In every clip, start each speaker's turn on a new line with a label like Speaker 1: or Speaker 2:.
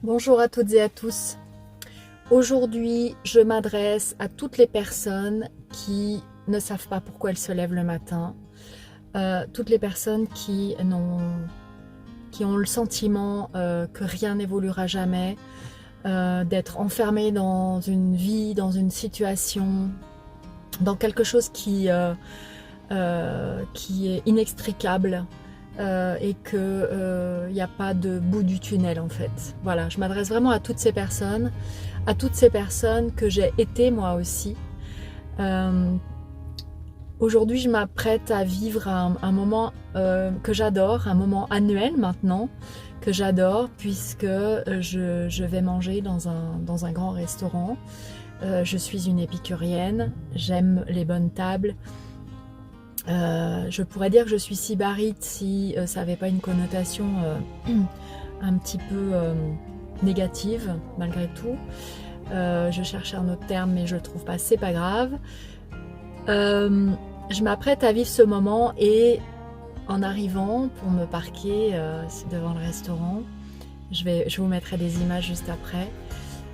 Speaker 1: Bonjour à toutes et à tous. Aujourd'hui, je m'adresse à toutes les personnes qui ne savent pas pourquoi elles se lèvent le matin, toutes les personnes qui ont le sentiment que rien n'évoluera jamais, d'être enfermées dans une vie, dans une situation, dans quelque chose qui est inextricable. Et qu'il n'y a pas de bout du tunnel en fait. Voilà, je m'adresse vraiment à toutes ces personnes que j'ai été moi aussi. Aujourd'hui, je m'apprête à vivre un moment que j'adore, un moment annuel maintenant, que j'adore puisque je vais manger dans un grand restaurant. Je suis une épicurienne, j'aime les bonnes tables. Je pourrais dire que je suis sybarite si ça n'avait pas une connotation un petit peu négative malgré tout. Je cherchais un autre terme mais je le trouve pas, c'est pas grave. Je m'apprête à vivre ce moment et en arrivant pour me parquer devant le restaurant, je vous mettrai des images juste après.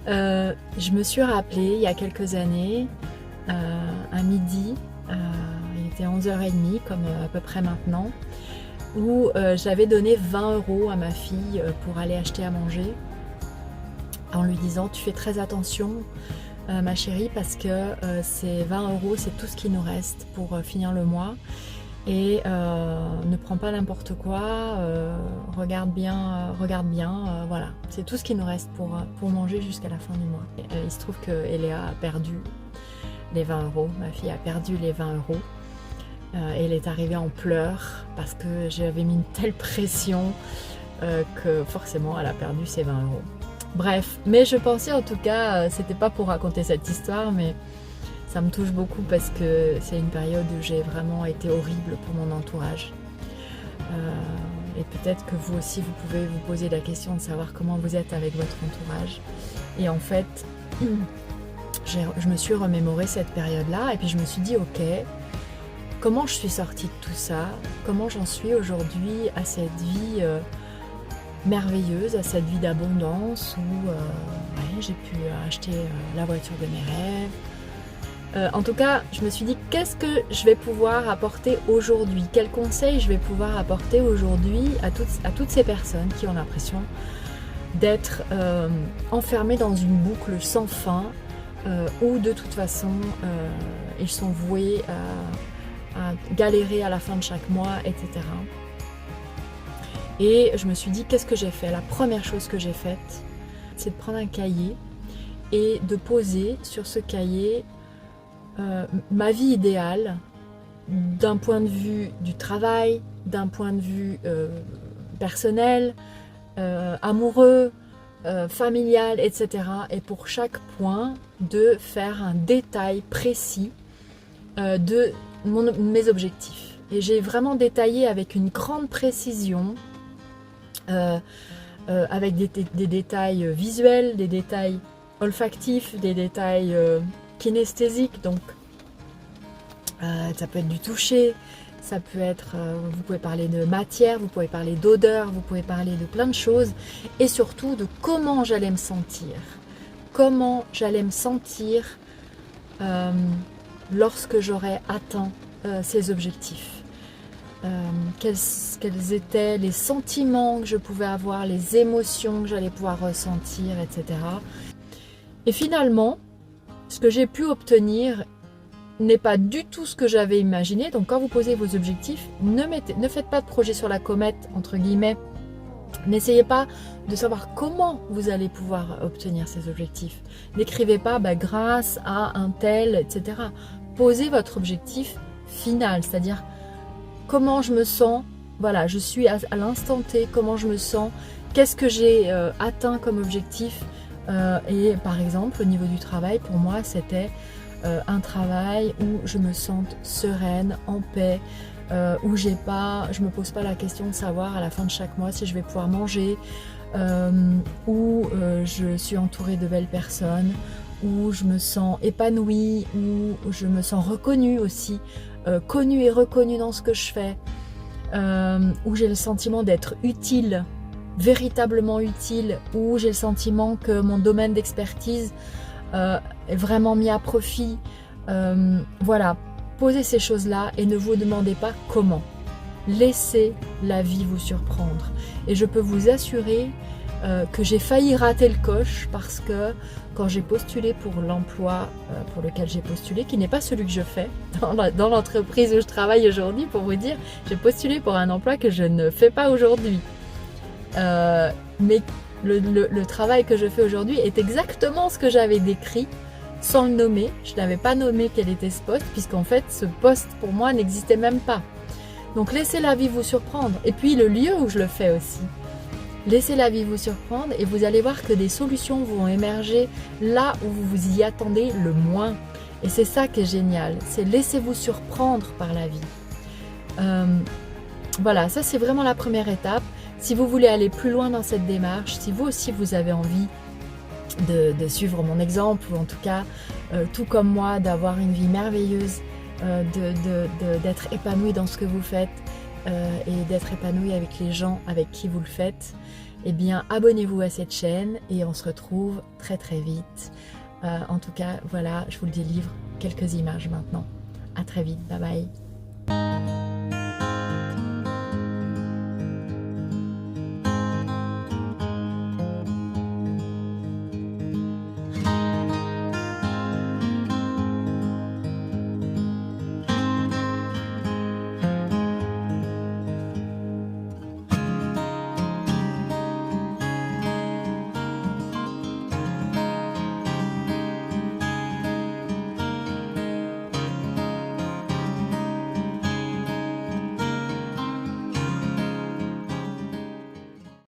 Speaker 1: Je me suis rappelé il y a quelques années, un midi, il était 11h30 comme à peu près maintenant, où j'avais donné 20 € à ma fille pour aller acheter à manger en lui disant tu fais très attention ma chérie parce que ces 20 € c'est tout ce qui nous reste pour finir le mois et ne prends pas n'importe quoi, regarde bien, voilà, c'est tout ce qui nous reste pour manger jusqu'à la fin du mois. Et, il se trouve que Eléa a perdu les 20 €, ma fille a perdu les 20 €. Et elle est arrivée en pleurs parce que j'avais mis une telle pression que forcément elle a perdu ses 20 €. Bref, mais je pensais en tout cas, c'était pas pour raconter cette histoire, mais ça me touche beaucoup parce que c'est une période où j'ai vraiment été horrible pour mon entourage. Et peut-être que vous aussi, vous pouvez vous poser la question de savoir comment vous êtes avec votre entourage. Et en fait, je me suis remémoré cette période-là et puis je me suis dit ok, comment je suis sortie de tout ça, comment j'en suis aujourd'hui à cette vie merveilleuse, à cette vie d'abondance où j'ai pu acheter la voiture de mes rêves. En tout cas, je me suis dit qu'est-ce que je vais pouvoir apporter aujourd'hui, quels conseils je vais pouvoir apporter aujourd'hui à toutes ces personnes qui ont l'impression d'être enfermées dans une boucle sans fin, où de toute façon ils sont voués à galérer à la fin de chaque mois, etc. Et je me suis dit qu'est-ce que j'ai fait. La première chose que j'ai faite, c'est de prendre un cahier et de poser sur ce cahier ma vie idéale d'un point de vue du travail, d'un point de vue personnel, amoureux, familial, etc. Et pour chaque point, de faire un détail précis de mes objectifs. Et j'ai vraiment détaillé avec une grande précision, avec des détails visuels, des détails olfactifs, des détails kinesthésiques. Donc ça peut être du toucher, ça peut être, vous pouvez parler de matière, vous pouvez parler d'odeur, vous pouvez parler de plein de choses, et surtout de comment j'allais me sentir. Comment j'allais me sentir lorsque j'aurais atteint ces objectifs. Quels étaient les sentiments que je pouvais avoir, les émotions que j'allais pouvoir ressentir, etc. Et finalement, ce que j'ai pu obtenir n'est pas du tout ce que j'avais imaginé. Donc quand vous posez vos objectifs, ne faites pas de projet sur la comète, entre guillemets. N'essayez pas de savoir comment vous allez pouvoir obtenir ces objectifs. N'écrivez pas grâce à un tel, etc. Posez votre objectif final, c'est-à-dire comment je me sens, voilà, je suis à l'instant T, comment je me sens, qu'est-ce que j'ai atteint comme objectif. Et par exemple, au niveau du travail, pour moi, c'était un travail où je me sente sereine, en paix, où je me pose pas la question de savoir à la fin de chaque mois si je vais pouvoir manger, où je suis entourée de belles personnes, où je me sens épanouie, où je me sens reconnue aussi, connue et reconnue dans ce que je fais, où j'ai le sentiment d'être utile véritablement utile, où j'ai le sentiment que mon domaine d'expertise est vraiment mis à profit. Voilà, posez ces choses-là et ne vous demandez pas comment. Laissez la vie vous surprendre. Et je peux vous assurer que j'ai failli rater le coche parce que quand j'ai postulé pour l'emploi pour lequel j'ai postulé, qui n'est pas celui que je fais dans l'entreprise où je travaille aujourd'hui, pour vous dire, j'ai postulé pour un emploi que je ne fais pas aujourd'hui. Mais le travail que je fais aujourd'hui est exactement ce que j'avais décrit sans le nommer. Je n'avais pas nommé quel était ce poste, puisqu'en fait ce poste pour moi n'existait même pas. Donc laissez la vie vous surprendre. Et puis le lieu où je le fais aussi. Laissez la vie vous surprendre et vous allez voir que des solutions vont émerger là où vous vous y attendez le moins. Et c'est ça qui est génial, c'est laissez-vous surprendre par la vie. Voilà, ça c'est vraiment la première étape. Si vous voulez aller plus loin dans cette démarche, si vous aussi vous avez envie de suivre mon exemple, ou en tout cas, tout comme moi, d'avoir une vie merveilleuse, d'être épanoui dans ce que vous faites, et d'être épanoui avec les gens avec qui vous le faites, eh bien abonnez-vous à cette chaîne et on se retrouve très très vite. En tout cas, voilà, je vous le délivre quelques images maintenant. À très vite, bye bye.